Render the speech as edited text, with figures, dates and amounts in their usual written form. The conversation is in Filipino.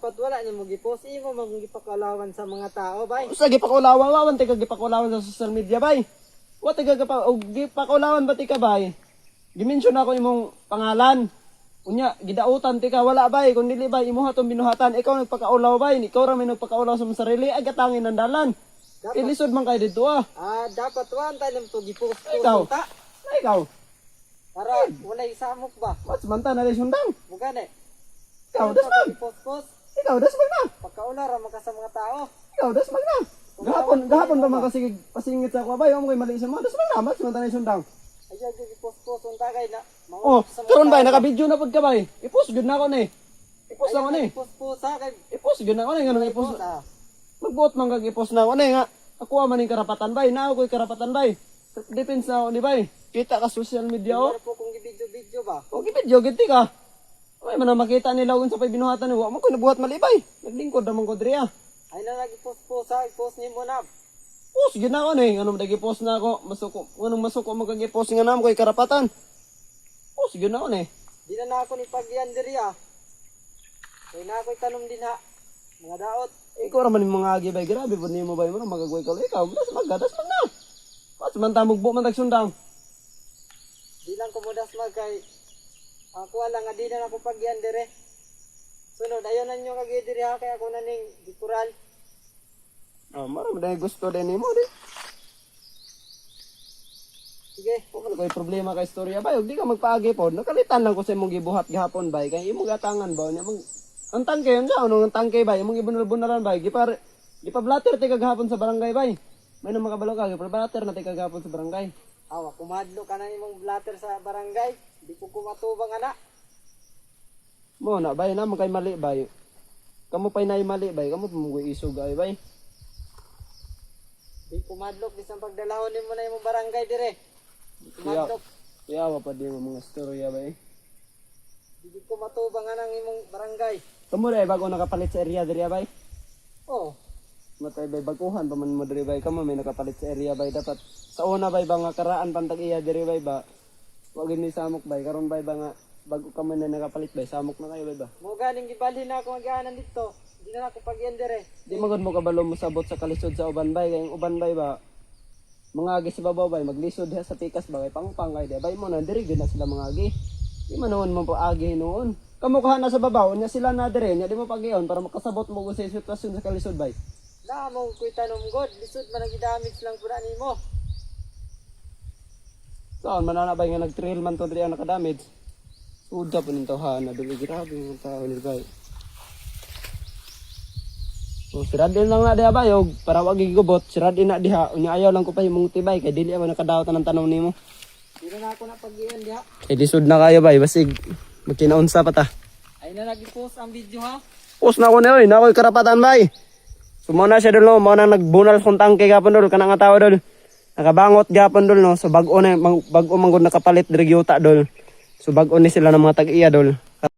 dapat wala ni mo gipos imo magipakalawan sa mga tao bay. Sa gipakulawan wawan ti gipakulawan sa social media bay. Wa ti gipakulawan ba ti ka bay? Dimension ako imong pangalan. Unya gidautan ti ka wala bay kun dili bay imo hatong binuhatan ikaw nagpakaulaw bay ikaw ra may nagpakaulaw sa mong sarili ay gatangin ang dalan. Ilisod man kay dito ah. Dapat wan tayo to gipos Ikaw. ta. Ikaw. Para wala isamok ba. What's manta na rin sundang? Bukan eh. Ikaw dasmag. Gipos-pos. Ikaw dasmag na. Pagkaula ra maka sa mga tao. Ikaw dasmag na. Gahapon ba man kasi pasingit sa ako bay amo koy mali sa mga dasmag na mas manta na rin sundang. Ayaw gipos-pos unta kay na. Oh, karon bay naka-video na pud ka bay. I-post gud na ako ni. I-post na ako ni. Gipos-pos ha kay. I-post gud na ako ni ngano i-post. Magbuot man kag i-post na ako ni nga. Ako man ning karapatan bay, naa ko'y karapatan bay. Depends sa ako ni bay. Kita ka social media oh. Pero po kung video ba. O video gid ka. Ay man makita nila kung sa pay binuhatan ni wa mo ko nabuhat mali bay. Naglingkod naman ko diri ah. Ay na nagi-post-post ha, i-post nimo na. Post gid na ako ni, ngano dagi-post na ako. Masuko, nganong masuko magagi-post nga namo ko'y karapatan. Post gid na ako ni. Di na ako ni pagyan diri ah. Kay na ako'y tanom din ha. Mga daot. Ikaw raman yung mga agi bay, grabe po nimo bay mo magagway ka ikaw. Das mag na. Pas man ta mugbo man tagsundang. Di lang ko modas mag kay ako lang nga di na ako pagyan dire. Sunod ayon nanyo kag diri ha kay ako na ning dikural. Mara man gusto din nimo di. Sige, Kung ko'y problema kay istorya bay, ug di ka magpaagi pod. Nakalitan lang ko sa imong gibuhat gihapon bay kay imong gatangan ba nya ang tangke yun siya, ang tangke bay, imong ibunal-bunalan bay, gipablatter ti kagahapon sa barangay bay. May nang makabalo ka, gipablatter na ti kagahapon sa barangay. awa kumadlo ka na imong blatter sa barangay. Di ko kumatubang ana. Mo na bay na kay mali bay. Kamu pay nay mali bay, kamu pumugoy isog ay bay. Di kumadlok bisan pagdalahon nimo na imong barangay dire. Di kumadlok. Yawa pa di mo mga istorya bay. Di ko matubang anang imong barangay. Kamu ray bago nakapalit sa area diri bay. Oh, Matay bay baguhan pa man mo diri bay, kamu may nakapalit sa area bay dapat. Sa una bay ba nga karaan pantag iya diri bay ba. Wag ni samok bay, karon bay ba nga bago ka man na nakapalit bay, samok na kayo bay ba. mo ganing gibalhin na ako mag-aanan dito. Di na ako pagyan dire. Di magod mo kabalo mo sabot sa kalisod sa uban bay, kay uban bay ba mga agi sa babaw bay, maglisod diha sa pikas ba kay pangpang kay bay mo na diri gid na sila mga agi. Di man noon mo pa agi noon. Kamukha na sa babaw nya sila na dire nya di mo pagiyon para makasabot mo sa sitwasyon sa kalisod bay. Na mo kuy tanom god, lisod man ang damage lang pud nimo. Saan manana bay nga nag-trail man to diri ang nakadamage. Uda po nito ha na dili grabe yung tao ni bay. So siradin lang na diha bay og para wag gigubot, siradin na diha unya ayaw lang ko pa himong tibay kay dili ako nakadawatan ng tanom nimo. Di na ako na pagyan diha. Kay lisod na kayo bay basig magkinaunsa pa ta. Ay na nagi-post ang video ha. Post na ko na oy, na ko'y karapatan bay. So mo na siya dul mo na nagbunal kung tangke gapon dul kanang nga tawo dul. Nakabangot gapon dul no, so bag-o na bag-o man gud nakapalit diri yuta dul. So bag-o ni sila ng mga tag-iya dul.